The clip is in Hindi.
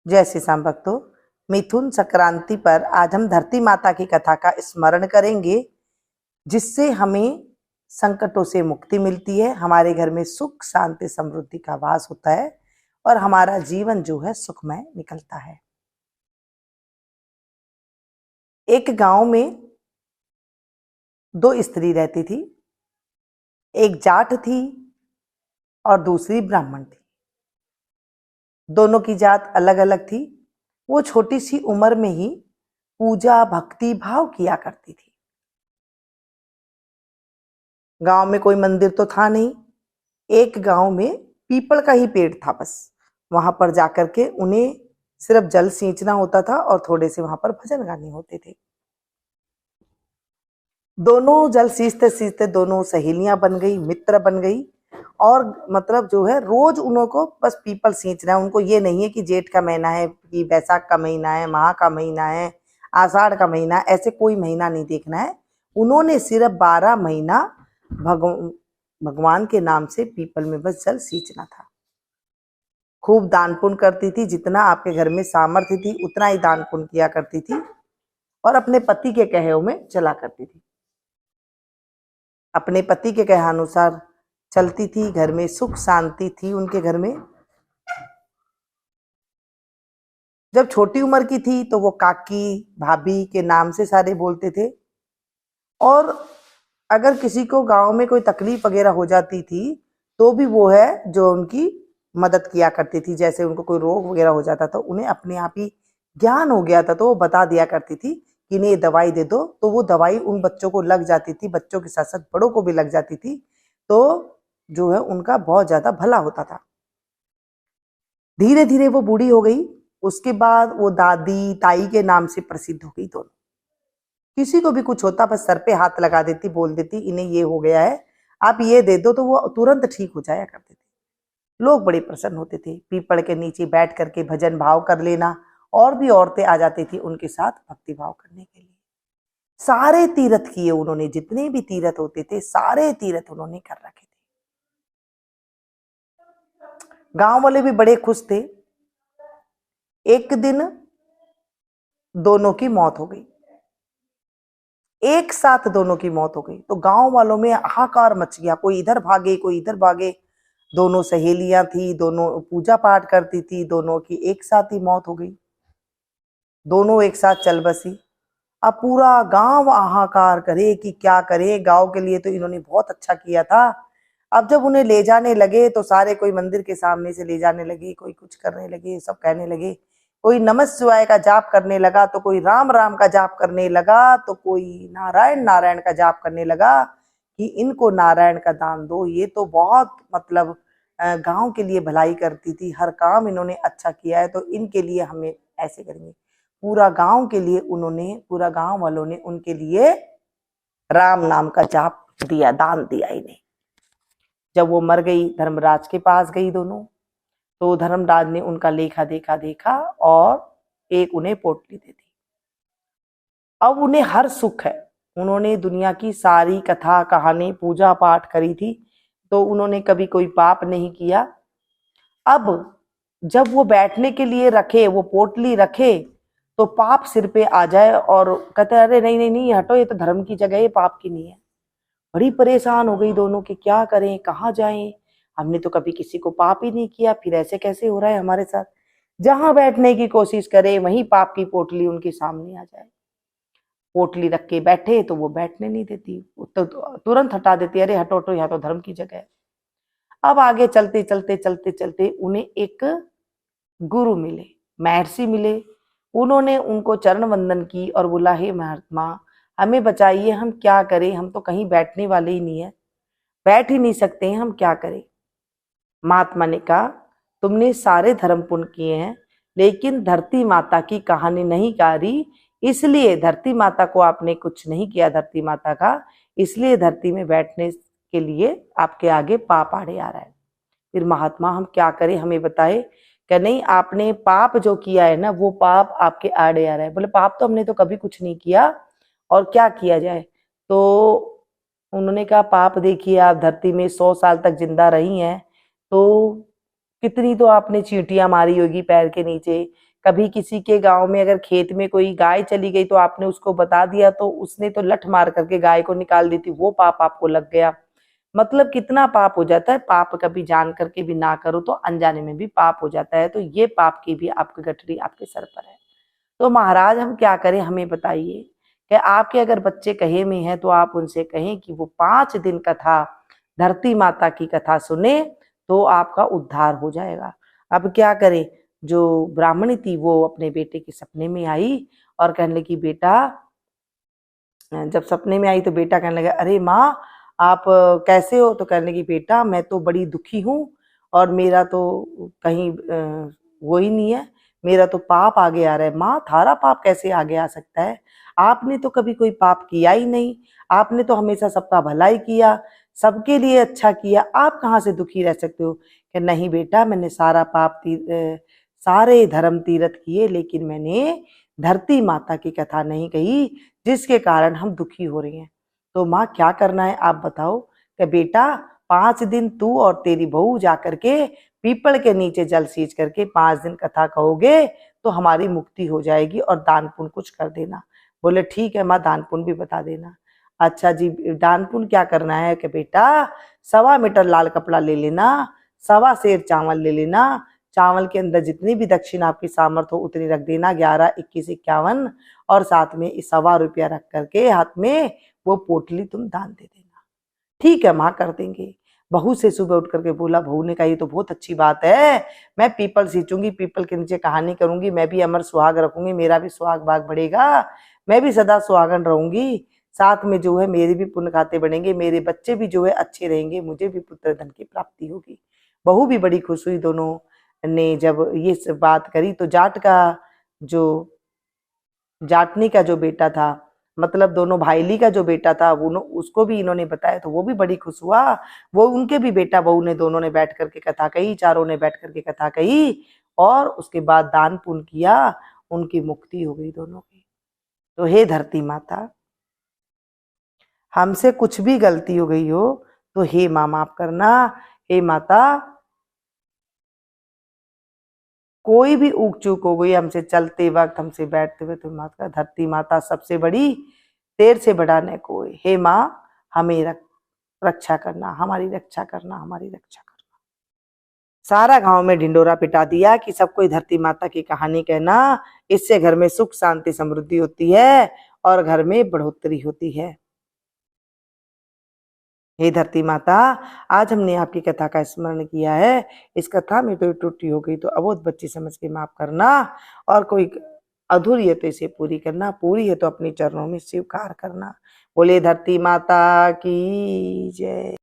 जय श्री श्याम भक्तों, मिथुन संक्रांति पर आज हम धरती माता की कथा का स्मरण करेंगे, जिससे हमें संकटों से मुक्ति मिलती है, हमारे घर में सुख शांति समृद्धि का वास होता है और हमारा जीवन जो है सुखमय निकलता है। एक गांव में दो स्त्री रहती थी, एक जाट थी और दूसरी ब्राह्मण थी। दोनों की जात अलग अलग थी। वो छोटी सी उम्र में ही पूजा भक्ति भाव किया करती थी। गांव में कोई मंदिर तो था नहीं, एक गांव में पीपल का ही पेड़ था बस। वहां पर जाकर के उन्हें सिर्फ जल सींचना होता था और थोड़े से वहां पर भजन गाने होते थे। दोनों जल सींचते सींचते दोनों सहेलियां बन गई, मित्र बन गई और मतलब जो है रोज उनको बस पीपल सींचना है। उनको ये नहीं है कि जेठ का महीना है, कि बैसाख का महीना है, माह का महीना है, आषाढ़ का महीना, ऐसे कोई महीना नहीं देखना है। उन्होंने सिर्फ 12 महीना भगवान के नाम से पीपल में बस जल सींचना था। खूब दान पुण्य करती थी, जितना आपके घर में सामर्थ्य थी उतना ही दान पुण्य किया करती थी और अपने पति के कहे में चला करती थी। अपने पति के कहे अनुसार चलती थी, घर में सुख शांति थी उनके घर में। जब छोटी उम्र की थी तो वो काकी भाभी के नाम से सारे बोलते थे और अगर किसी को गांव में कोई तकलीफ वगैरह हो जाती थी तो भी वो है जो उनकी मदद किया करती थी। जैसे उनको कोई रोग वगैरह हो जाता था, उन्हें अपने आप ही ज्ञान हो गया था तो वो बता दिया करती थी कि इन्हें ये दवाई दे दो, तो वो दवाई उन बच्चों को लग जाती थी, बच्चों के साथ साथ बड़ों को भी लग जाती थी, तो जो है उनका बहुत ज्यादा भला होता था। धीरे धीरे वो बूढ़ी हो गई। उसके बाद वो दादी ताई के नाम से प्रसिद्ध हो गई। दोनों किसी को भी कुछ होता बस सर पे हाथ लगा देती, बोल देती इन्हें ये हो गया है, आप ये दे दो, तो वो तुरंत ठीक हो जाया करते थे। लोग बड़े प्रसन्न होते थे। पीपल के नीचे बैठ करके भजन भाव कर लेना, और भी औरतें आ जाती थी उनके साथ भक्ति भाव करने के लिए। सारे तीर्थ किए उन्होंने, जितने भी तीर्थ होते थे सारे तीर्थ उन्होंने कर रखे थे। गांव वाले भी बड़े खुश थे। एक दिन दोनों की मौत हो गई, एक साथ दोनों की मौत हो गई। तो गांव वालों में हाहाकार मच गया, कोई इधर भागे कोई इधर भागे। दोनों सहेलियां थी, दोनों पूजा पाठ करती थी, दोनों की एक साथ ही मौत हो गई। दोनों एक साथ चल बसी। अब पूरा गांव हाहाकार करे कि क्या करे। गांव के लिए तो इन्होंने बहुत अच्छा किया था। अब जब उन्हें ले जाने लगे तो सारे कोई मंदिर के सामने से ले जाने लगे, कोई कुछ करने लगे, सब कहने लगे। कोई नमः शिवाय का जाप करने लगा तो कोई राम राम का जाप करने लगा, तो कोई नारायण नारायण का जाप करने लगा कि इनको नारायण का दान दो। ये तो बहुत मतलब गांव के लिए भलाई करती थी, हर काम इन्होंने अच्छा किया है, तो इनके लिए हमें ऐसे करेंगे। पूरा गांव के लिए उन्होंने, पूरा गांव वालों ने उनके लिए राम नाम का जाप दिया, दान दिया इन्हें। जब वो मर गई, धर्मराज के पास गई दोनों, तो धर्मराज ने उनका लेखा देखा और एक उन्हें पोटली दे दी। अब उन्हें हर सुख है। उन्होंने दुनिया की सारी कथा कहानी पूजा पाठ करी थी, तो उन्होंने कभी कोई पाप नहीं किया। अब जब वो बैठने के लिए रखे, वो पोटली रखे, तो पाप सिर पे आ जाए और कहते अरे नहीं नहीं नहीं हटो, ये तो धर्म की जगह है, पाप की नहीं है। बड़ी परेशान हो गई दोनों कि क्या करें, कहाँ जाएं। हमने तो कभी किसी को पाप ही नहीं किया, फिर ऐसे कैसे हो रहा है हमारे साथ। जहां बैठने की कोशिश करे वहीं पाप की पोटली उनके सामने आ जाए। पोटली रख के बैठे तो वो बैठने नहीं देती, तो तुरंत हटा देती, अरे हटो हटो, यहाँ तो धर्म की जगह है। अब आगे चलते चलते चलते चलते उन्हें एक गुरु मिले, महर्षि मिले। उन्होंने उनको चरण वंदन की और बोला, हे महात्मा हमें बचाइए, हम क्या करें, हम तो कहीं बैठने वाले ही नहीं है, बैठ ही नहीं सकते हैं, हम क्या करें। महात्मा ने कहा, तुमने सारे धर्म पुण्य किए हैं, लेकिन धरती माता की कहानी नहीं कारी, इसलिए धरती माता को आपने कुछ नहीं किया, धरती माता का, इसलिए धरती में बैठने के लिए आपके आगे पाप आड़े आ रहा है। फिर महात्मा हम क्या करें, हमें बताए। क्या नहीं, आपने पाप जो किया है ना, वो पाप आपके आड़े आ रहा है। बोले पाप तो हमने तो कभी कुछ नहीं किया, और क्या किया जाए। तो उन्होंने कहा, पाप देखिए, आप धरती में 100 साल तक जिंदा रही हैं, तो कितनी तो आपने चींटियां मारी होगी पैर के नीचे, कभी किसी के गांव में अगर खेत में कोई गाय चली गई तो आपने उसको बता दिया तो उसने तो लठ मार करके गाय को निकाल दी थी, वो पाप आपको लग गया। मतलब कितना पाप हो जाता है। पाप कभी जान करके भी ना करो तो अनजाने में भी पाप हो जाता है। तो ये पाप की भी आपकी गठरी आपके सर पर है। तो महाराज हम क्या करें, हमें बताइए कि आपके अगर बच्चे कहे में हैं तो आप उनसे कहें कि वो 5 दिन कथा, धरती माता की कथा सुने तो आपका उद्धार हो जाएगा। अब क्या करें, जो ब्राह्मणी थी वो अपने बेटे के सपने में आई और कहने लगी बेटा, जब सपने में आई तो बेटा कहने लगा अरे माँ आप कैसे हो। तो कहने लगी बेटा मैं तो बड़ी दुखी हूँ और मेरा तो कहीं वो ही नहीं है, मेरा तो पाप आगे आ रहा है। माँ थारा पाप कैसे आगे आ सकता है, आपने तो कभी कोई पाप किया ही नहीं, आपने तो हमेशा सबका भला ही किया, सबके लिए अच्छा किया, आप कहाँ से दुखी रह सकते हो। कि नहीं बेटा मैंने सारे धर्म तीर्थ किए लेकिन मैंने धरती माता की कथा नहीं कही जिसके कारण हम दुखी हो रहे हैं। तो माँ क्या करना है आप बताओ। कि बेटा 5 दिन तू और तेरी बहू जाकर के पीपल के नीचे जल सींच करके 5 दिन कथा कहोगे तो हमारी मुक्ति हो जाएगी और दान पुण्य कुछ कर देना। बोले ठीक है माँ दान पुण्य भी बता देना। अच्छा जी दान पुण्य क्या करना है। कि बेटा 1.25 मीटर लाल कपड़ा ले लेना, 1.25 सेर चावल ले लेना, चावल के अंदर जितनी भी दक्षिण आपकी सामर्थ्य हो उतनी रख देना, 11, 21, 51, और साथ में 1.25 रुपया रख करके हाथ में वो पोटली तुम दान दे देना। ठीक है माँ कर देंगे। बहू से सुबह उठ करके बोला, बहू ने कहा ये तो बहुत अच्छी बात है, मैं पीपल सींचूंगी, पीपल के नीचे कहानी करूंगी, मैं भी अमर सुहाग रखूंगी, मेरा भी सुहाग भाग बढ़ेगा, मैं भी सदा सुहागन रहूंगी, साथ में जो है मेरे भी पुण्य खाते बढ़ेंगे, मेरे बच्चे भी जो है अच्छे रहेंगे, मुझे भी पुत्र धन की प्राप्ति होगी। बहू भी बड़ी खुश हुई। दोनों ने जब ये सब बात करी तो जाटनी का जो बेटा था, मतलब दोनों भाईली का जो बेटा था वो उसको भी इन्होंने बताया तो वो भी बड़ी खुश हुआ। वो उनके भी बेटा बहू ने दोनों ने बैठ करके कथा कही, चारों ने बैठ करके कथा कही और उसके बाद दान पुण्य किया, उनकी मुक्ति हो गई दोनों की। तो हे धरती माता, हमसे कुछ भी गलती हो गई हो तो हे माँ माफ करना। हे माता कोई भी ऊक चूक हो गई हमसे चलते वक्त, हमसे बैठते हुए, तो माता धरती माता सबसे बड़ी, तेर से बड़ा न कोई। हे माँ हमें रक्षा करना, हमारी रक्षा करना, हमारी रक्षा करना। सारा गांव में ढिंडोरा पिटा दिया कि सब कोई धरती माता की कहानी कहना, इससे घर में सुख शांति समृद्धि होती है और घर में बढ़ोतरी होती है। हे धरती माता आज हमने आपकी कथा का स्मरण किया है, इस कथा में कोई त्रुटि हो गई तो अबोध बच्ची समझ के माफ करना, और कोई अधूरी है तो इसे पूरी करना, पूरी है तो अपने चरणों में स्वीकार करना। बोले धरती माता की जय।